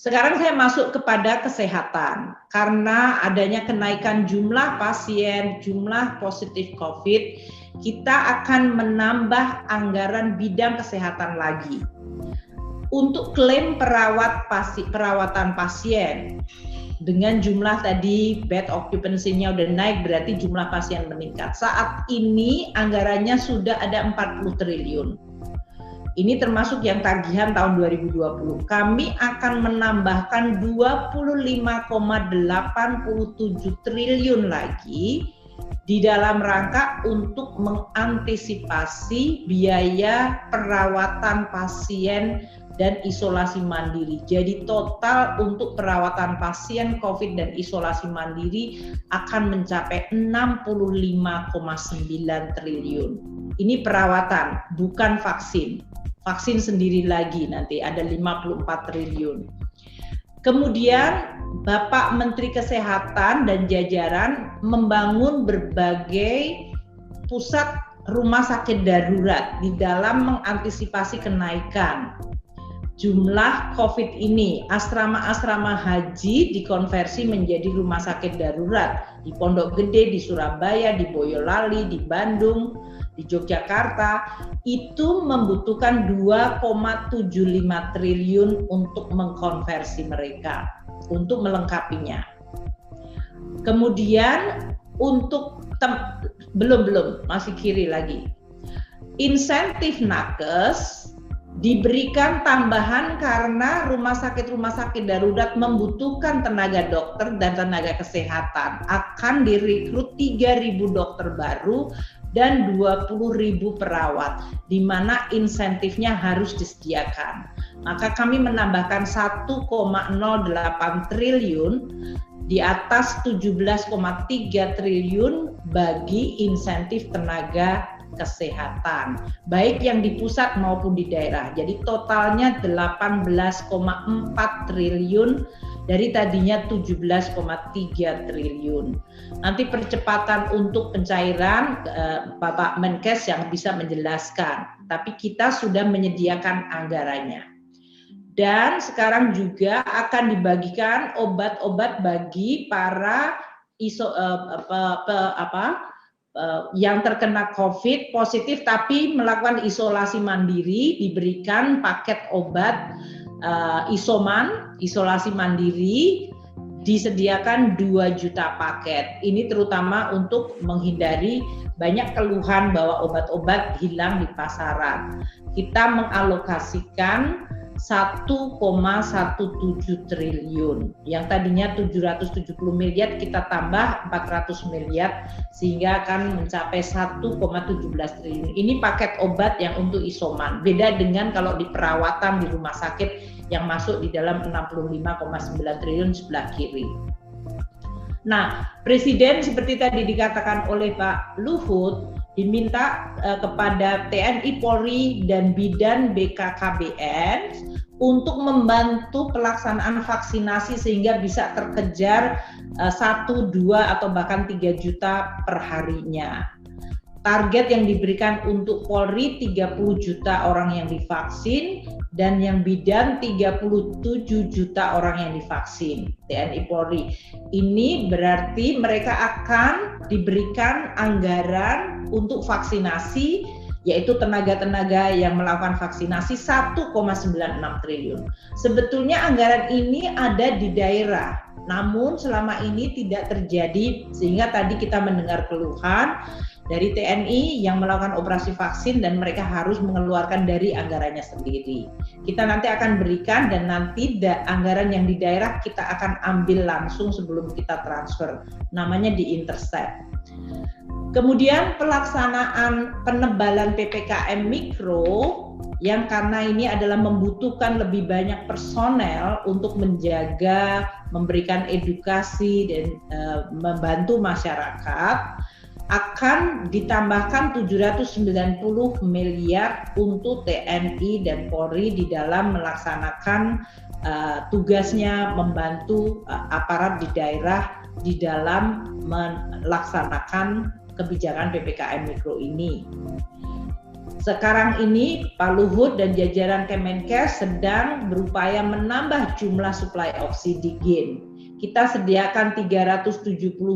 Sekarang saya masuk kepada kesehatan. Karena adanya kenaikan jumlah pasien, jumlah positif COVID, kita akan menambah anggaran bidang kesehatan lagi. Untuk klaim perawatan pasien, dengan jumlah tadi bed occupancy-nya udah naik, berarti jumlah pasien meningkat. Saat ini anggarannya sudah ada 40 triliun. Ini termasuk yang tagihan tahun 2020. Kami akan menambahkan 25,87 triliun lagi di dalam rangka untuk mengantisipasi biaya perawatan pasien dan isolasi mandiri. Jadi total untuk perawatan pasien COVID dan isolasi mandiri akan mencapai 65,9 triliun. Ini perawatan, bukan vaksin. Vaksin sendiri lagi nanti ada 54 triliun. Kemudian Bapak Menteri Kesehatan dan jajaran membangun berbagai pusat rumah sakit darurat di dalam mengantisipasi kenaikan jumlah COVID ini. Asrama-asrama haji dikonversi menjadi rumah sakit darurat di Pondok Gede, di Surabaya, di Boyolali, di Bandung, di Yogyakarta. Itu membutuhkan 2,75 triliun untuk mengkonversi mereka, untuk melengkapinya. Kemudian untuk belum masih kiri lagi. Insentif nakes diberikan tambahan karena rumah sakit darurat membutuhkan tenaga dokter dan tenaga kesehatan. Akan direkrut 3.000 dokter baru dan 20.000 perawat, di mana insentifnya harus disediakan. Maka kami menambahkan 1,08 triliun di atas 17,3 triliun bagi insentif tenaga kesehatan, baik yang di pusat maupun di daerah. Jadi totalnya 18,4 triliun dari tadinya 17,3 triliun. Nanti percepatan untuk pencairan Bapak Menkes yang bisa menjelaskan, tapi kita sudah menyediakan anggarannya. Dan sekarang juga akan dibagikan obat-obat bagi para yang terkena COVID positif tapi melakukan isolasi mandiri, diberikan paket obat isoman, isolasi mandiri, disediakan 2 juta paket. Ini terutama untuk menghindari banyak keluhan bahwa obat-obat hilang di pasaran. Kita mengalokasikan 1,17 triliun. Yang tadinya 770 miliar kita tambah 400 miliar sehingga akan mencapai 1,17 triliun. Ini paket obat yang untuk isoman. Beda dengan kalau di perawatan di rumah sakit yang masuk di dalam 65,9 triliun sebelah kiri. Nah, Presiden seperti tadi dikatakan oleh Pak Luhut diminta kepada TNI, Polri, dan Bidan BKKBN untuk membantu pelaksanaan vaksinasi sehingga bisa terkejar 1, 2, atau bahkan 3 juta per harinya. Target yang diberikan untuk Polri 30 juta orang yang divaksin dan yang Bidan 37 juta orang yang divaksin, TNI Polri. Ini berarti mereka akan diberikan anggaran untuk vaksinasi, yaitu tenaga-tenaga yang melakukan vaksinasi 1,96 triliun. Sebetulnya anggaran ini ada di daerah, namun selama ini tidak terjadi sehingga tadi kita mendengar keluhan dari TNI yang melakukan operasi vaksin dan mereka harus mengeluarkan dari anggarannya sendiri. Kita nanti akan berikan dan nanti anggaran yang di daerah kita akan ambil langsung sebelum kita transfer. Namanya di intercept. Kemudian pelaksanaan penebalan PPKM Mikro yang karena ini adalah membutuhkan lebih banyak personel untuk menjaga, memberikan edukasi dan membantu masyarakat, akan ditambahkan 790 miliar untuk TNI dan Polri di dalam melaksanakan tugasnya membantu aparat di daerah di dalam melaksanakan kebijakan PPKM Mikro ini. Sekarang ini Pak Luhut dan jajaran Kemenkes sedang berupaya menambah jumlah suplai oksigen. Kita sediakan 370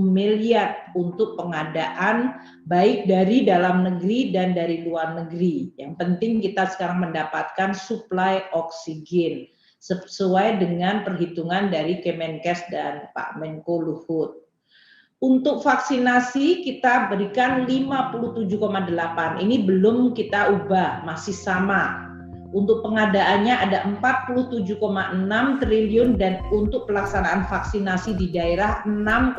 miliar untuk pengadaan baik dari dalam negeri dan dari luar negeri. Yang penting kita sekarang mendapatkan suplai oksigen sesuai dengan perhitungan dari Kemenkes dan Pak Menko Luhut. Untuk vaksinasi kita berikan 57,8. Ini belum kita ubah, masih sama. Untuk pengadaannya ada 47,6 triliun dan untuk pelaksanaan vaksinasi di daerah 6,5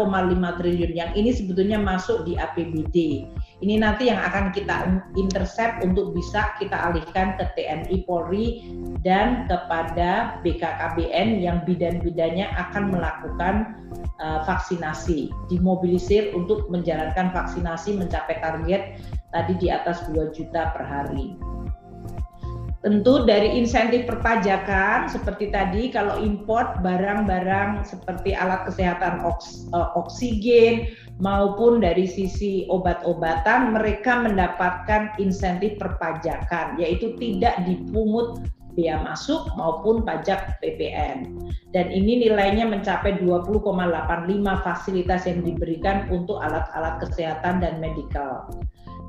triliun. Yang ini sebetulnya masuk di APBD. Ini nanti yang akan kita intercept untuk bisa kita alihkan ke TNI Polri dan kepada BKKBN yang bidan-bidannya akan melakukan vaksinasi, dimobilisir untuk menjalankan vaksinasi mencapai target tadi di atas 2 juta per hari. Tentu dari insentif perpajakan seperti tadi kalau import barang-barang seperti alat kesehatan oksigen maupun dari sisi obat-obatan mereka mendapatkan insentif perpajakan yaitu tidak dipungut bea masuk maupun pajak PPN. Dan ini nilainya mencapai 20,85 fasilitas yang diberikan untuk alat-alat kesehatan dan medikal.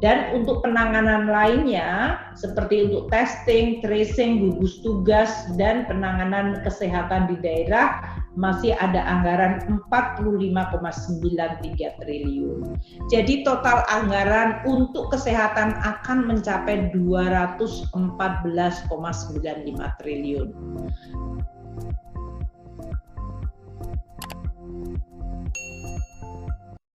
Dan untuk penanganan lainnya, seperti untuk testing, tracing, gugus tugas, dan penanganan kesehatan di daerah, masih ada anggaran 45,93 triliun. Jadi total anggaran untuk kesehatan akan mencapai 214,95 triliun.